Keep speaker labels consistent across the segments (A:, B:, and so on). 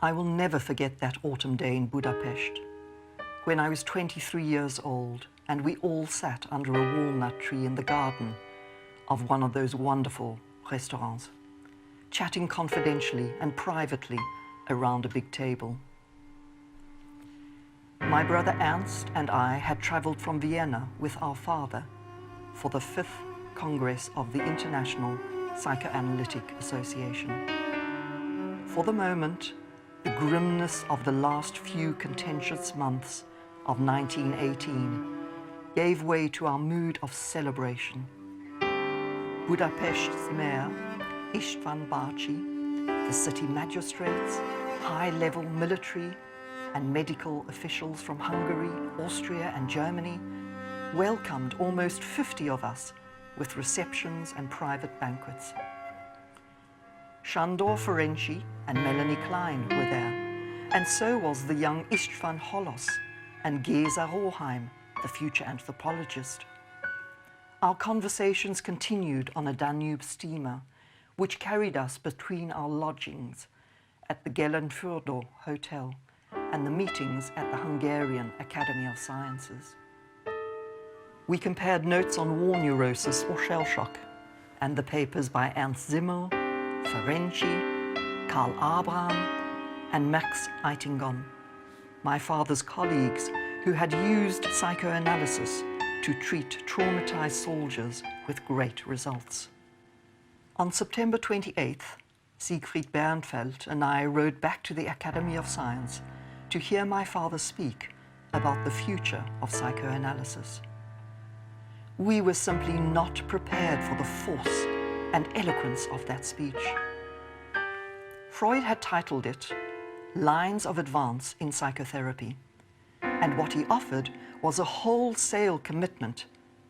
A: I will never forget that autumn day in Budapest, when I was 23 years old and we all sat under a walnut tree in the garden of one of those wonderful restaurants, chatting confidentially and privately around a big table. My brother Ernst and I had traveled from Vienna with our father for the 5th Congress of the International Psychoanalytic Association. For the moment, the grimness of the last few contentious months of 1918 gave way to our mood of celebration. Budapest's mayor, István Bácsi, the city magistrates, high-level military and medical officials from Hungary, Austria and Germany welcomed almost 50 of us with receptions and private banquets. Sándor Ferenczi and Melanie Klein were there, and so was the young István Holos and Géza Róheim, the future anthropologist. Our conversations continued on a Danube steamer, which carried us between our lodgings at the Gelänfürde Hotel and the meetings at the Hungarian Academy of Sciences. We compared notes on war neurosis or shell shock and the papers by Ernst Simmel, Ferenczi, Karl Abraham and Max Eitingon, my father's colleagues who had used psychoanalysis to treat traumatized soldiers with great results. On September 28th, Siegfried Bernfeld and I rode back to the Academy of Science to hear my father speak about the future of psychoanalysis. We were simply not prepared for the force and eloquence of that speech. Freud had titled it Lines of Advance in Psychotherapy, and what he offered was a wholesale commitment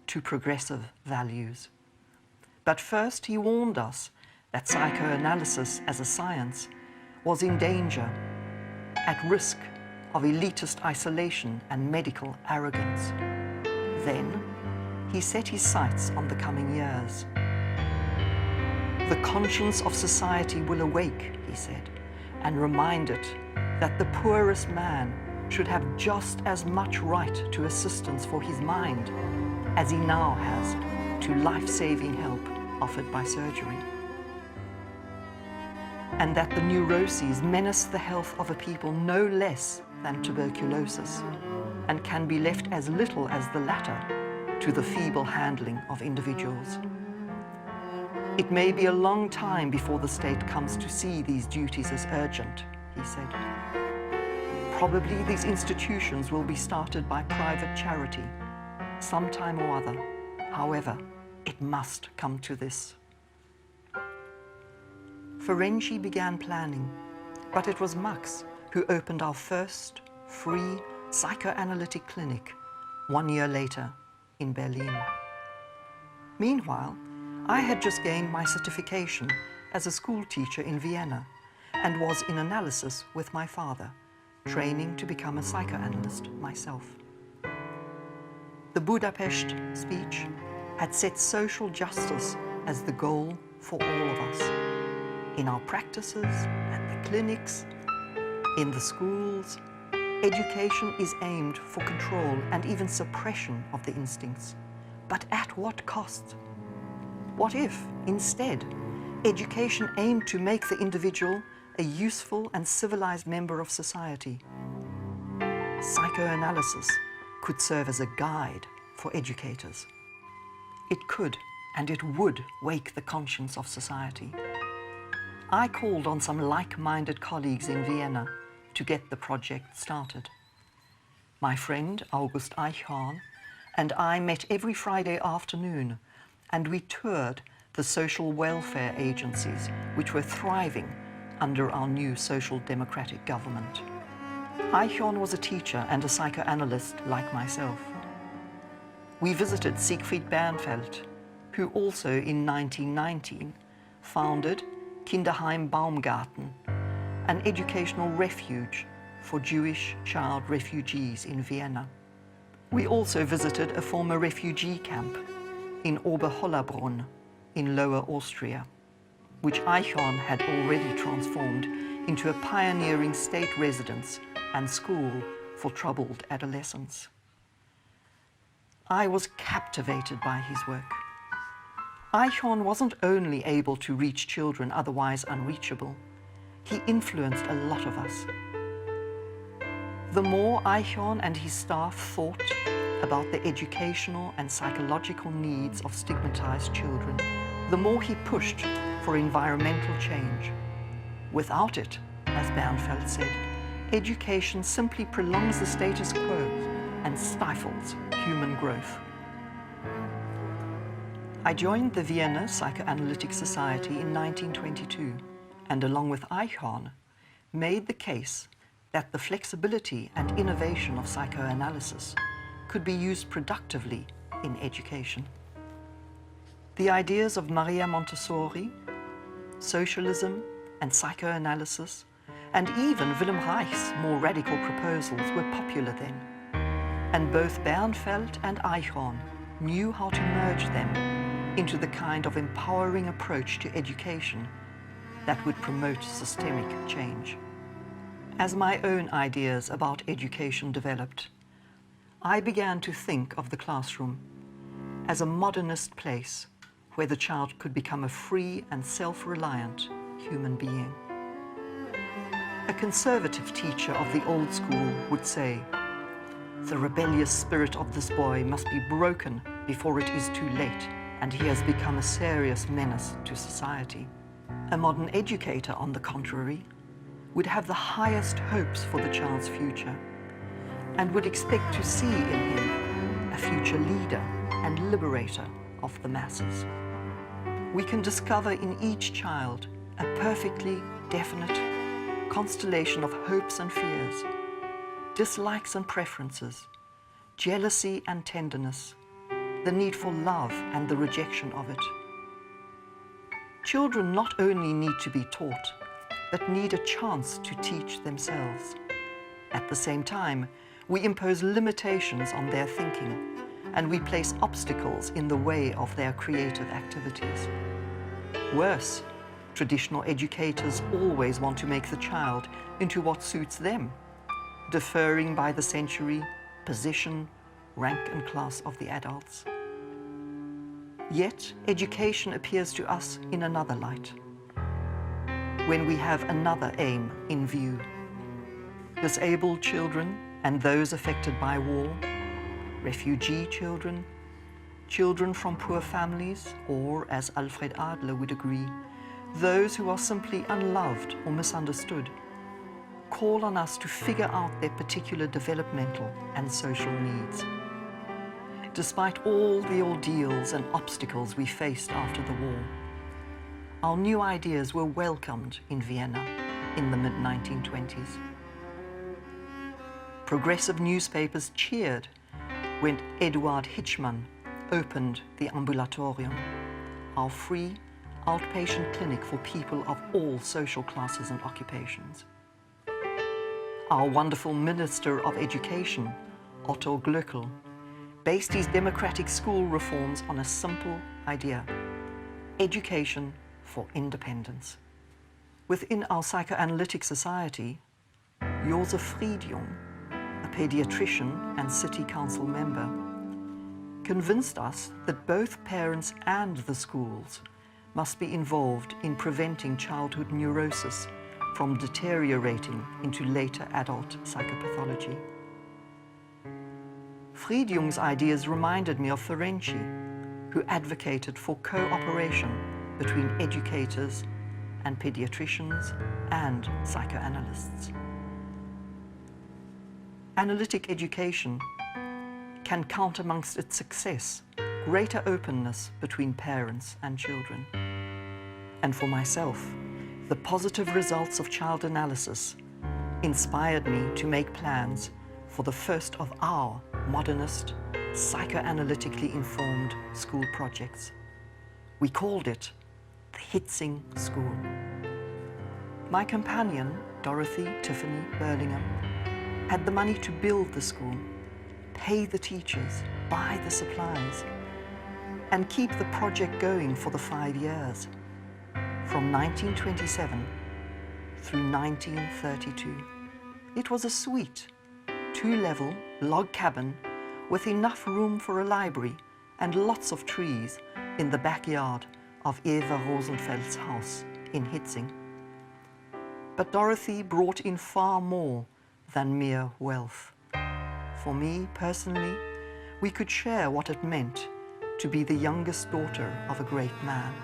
A: to progressive values. But first he warned us that psychoanalysis as a science was in danger, at risk of elitist isolation and medical arrogance. Then he set his sights on the coming years. The conscience of society will awake, he said, and remind it that the poorest man should have just as much right to assistance for his mind as he now has to life-saving help offered by surgery. And that the neuroses menace the health of a people no less than tuberculosis, and can be left as little as the latter to the feeble handling of individuals. It may be a long time before the state comes to see these duties as urgent, he said. Probably these institutions will be started by private charity, sometime or other. However, it must come to this. Ferenczi began planning, but it was Max who opened our first free psychoanalytic clinic 1 year later in Berlin. Meanwhile, I had just gained my certification as a school teacher in Vienna and was in analysis with my father, training to become a psychoanalyst myself. The Budapest speech had set social justice as the goal for all of us. In our practices, at the clinics, in the schools, education is aimed for control and even suppression of the instincts. But at what cost? What if, instead, education aimed to make the individual a useful and civilized member of society? Psychoanalysis could serve as a guide for educators. It could and it would wake the conscience of society. I called on some like-minded colleagues in Vienna to get the project started. My friend August Eichhorn and I met every Friday afternoon, and we toured the social welfare agencies which were thriving under our new social democratic government. Eichhorn was a teacher and a psychoanalyst like myself. We visited Siegfried Bernfeld, who also in 1919 founded Kinderheim Baumgarten, an educational refuge for Jewish child refugees in Vienna. We also visited a former refugee camp in Oberhollabrunn in Lower Austria, which Eichhorn had already transformed into a pioneering state residence and school for troubled adolescents. I was captivated by his work. Eichhorn wasn't only able to reach children otherwise unreachable, he influenced a lot of us. The more Eichhorn and his staff thought about the educational and psychological needs of stigmatized children, the more he pushed for environmental change. Without it, as Bernfeld said, education simply prolongs the status quo and stifles human growth. I joined the Vienna Psychoanalytic Society in 1922 and, along with Eichhorn, made the case that the flexibility and innovation of psychoanalysis could be used productively in education. The ideas of Maria Montessori, socialism and psychoanalysis, and even Wilhelm Reich's more radical proposals were popular then, and both Bernfeld and Eichhorn knew how to merge them into the kind of empowering approach to education that would promote systemic change. As my own ideas about education developed, I began to think of the classroom as a modernist place where the child could become a free and self-reliant human being. A conservative teacher of the old school would say, "The rebellious spirit of this boy must be broken before it is too late, and he has become a serious menace to society." A modern educator, on the contrary, would have the highest hopes for the child's future and would expect to see in him a future leader and liberator of the masses. We can discover in each child a perfectly definite constellation of hopes and fears, dislikes and preferences, jealousy and tenderness, the need for love and the rejection of it. Children not only need to be taught, but need a chance to teach themselves. At the same time, we impose limitations on their thinking, and we place obstacles in the way of their creative activities. Worse, traditional educators always want to make the child into what suits them, deferring by the century, position, rank and class of the adults. Yet, education appears to us in another light, when we have another aim in view. Disabled children and those affected by war, refugee children, children from poor families, or, as Alfred Adler would agree, those who are simply unloved or misunderstood, call on us to figure out their particular developmental and social needs. Despite all the ordeals and obstacles we faced after the war, our new ideas were welcomed in Vienna in the mid-1920s. Progressive newspapers cheered when Eduard Hitschmann opened the Ambulatorium, our free outpatient clinic for people of all social classes and occupations. Our wonderful Minister of Education, Otto Glöckl, based his democratic school reforms on a simple idea: education for independence. Within our psychoanalytic society, Josef Friedjung, a pediatrician and city council member, convinced us that both parents and the schools must be involved in preventing childhood neurosis from deteriorating into later adult psychopathology. Friedjung's ideas reminded me of Ferenczi, who advocated for cooperation between educators and pediatricians and psychoanalysts. Analytic education can count amongst its success greater openness between parents and children. And for myself, the positive results of child analysis inspired me to make plans for the first of our modernist, psychoanalytically informed school projects. We called it the HIETZING School. My companion, Dorothy Tiffany Burlingham, had the money to build the school, pay the teachers, buy the supplies, and keep the project going for the 5 years. From 1927 through 1932. It was a sweet, two-level log cabin with enough room for a library and lots of trees in the backyard of Eva Rosenfeld's house in HIETZING. But Dorothy brought in far more than mere wealth. For me, personally, we could share what it meant to be the youngest daughter of a great man.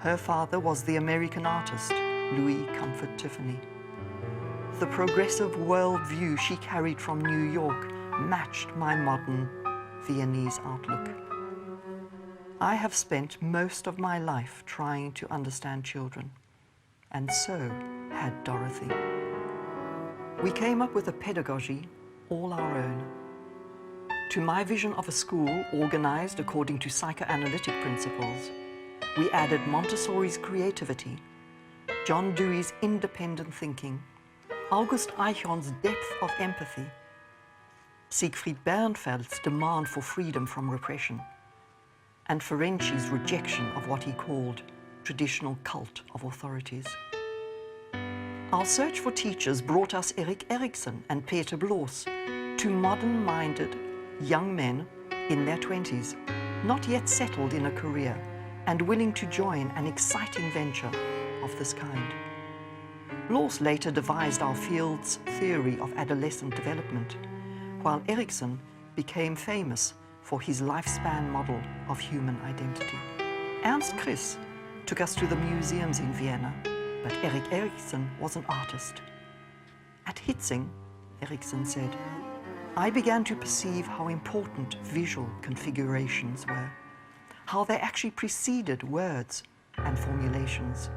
A: Her father was the American artist, Louis Comfort Tiffany. The progressive worldview she carried from New York matched my modern Viennese outlook. I have spent most of my life trying to understand children, and so had Dorothy. We came up with a pedagogy all our own. To my vision of a school organized according to psychoanalytic principles, we added Montessori's creativity, John Dewey's independent thinking, August Eichhorn's depth of empathy, Siegfried Bernfeld's demand for freedom from repression, and Ferenczi's rejection of what he called traditional cult of authorities. Our search for teachers brought us Erik Erikson and Peter Bloss, two modern-minded young men in their 20s, not yet settled in a career and willing to join an exciting venture of this kind. Bloss later devised our field's theory of adolescent development, while Erikson became famous for his lifespan model of human identity. Ernst Kriss took us to the museums in Vienna, but Erik Erikson was an artist. At HIETZING, Erikson said, I began to perceive how important visual configurations were, how they actually preceded words and formulations.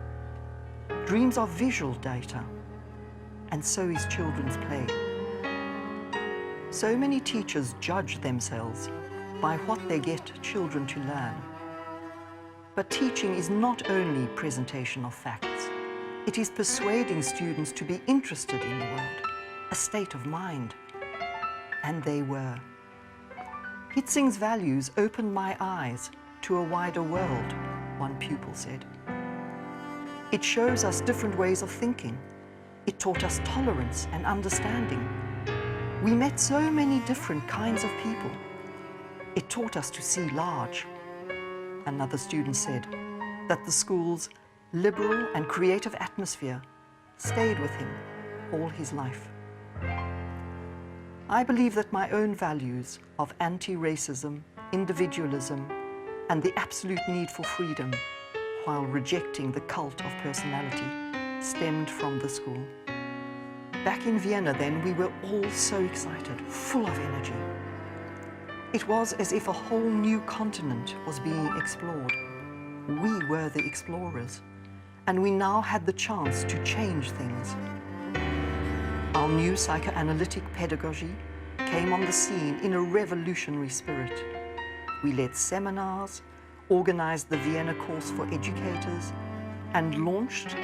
A: Dreams are visual data, and so is children's play. So many teachers judge themselves by what they get children to learn. But teaching is not only presentation of facts, it is persuading students to be interested in the world, a state of mind. And they were. HIETZING's values opened my eyes to a wider world, one pupil said. It shows us different ways of thinking. It taught us tolerance and understanding. We met so many different kinds of people. It taught us to see large. Another student said that the school's liberal and creative atmosphere stayed with him all his life. I believe that my own values of anti-racism, individualism, and the absolute need for freedom, while rejecting the cult of personality, stemmed from the school. Back in Vienna then, we were all so excited, full of energy. It was as if a whole new continent was being explored. We were the explorers, and we now had the chance to change things. Our new psychoanalytic pedagogy came on the scene in a revolutionary spirit. We led seminars, organized the Vienna course for educators, and launched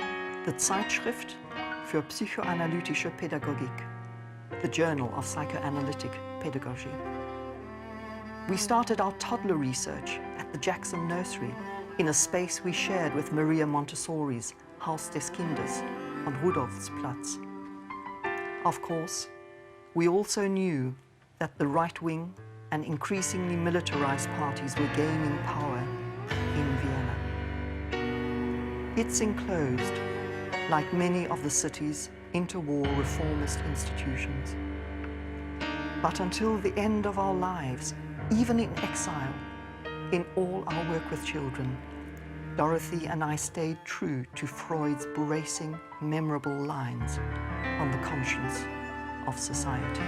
A: the Zeitschrift für psychoanalytische Pädagogik, the Journal of Psychoanalytic Pedagogy. We started our toddler research at the Jackson Nursery in a space we shared with Maria Montessori's Haus des Kindes on Rudolfsplatz. Of course, we also knew that the right-wing and increasingly militarized parties were gaining power in Vienna. HIETZING closed, like many of the city's interwar reformist institutions. But until the end of our lives, even in exile, in all our work with children, Dorothy and I stayed true to Freud's bracing, memorable lines on the conscience of society.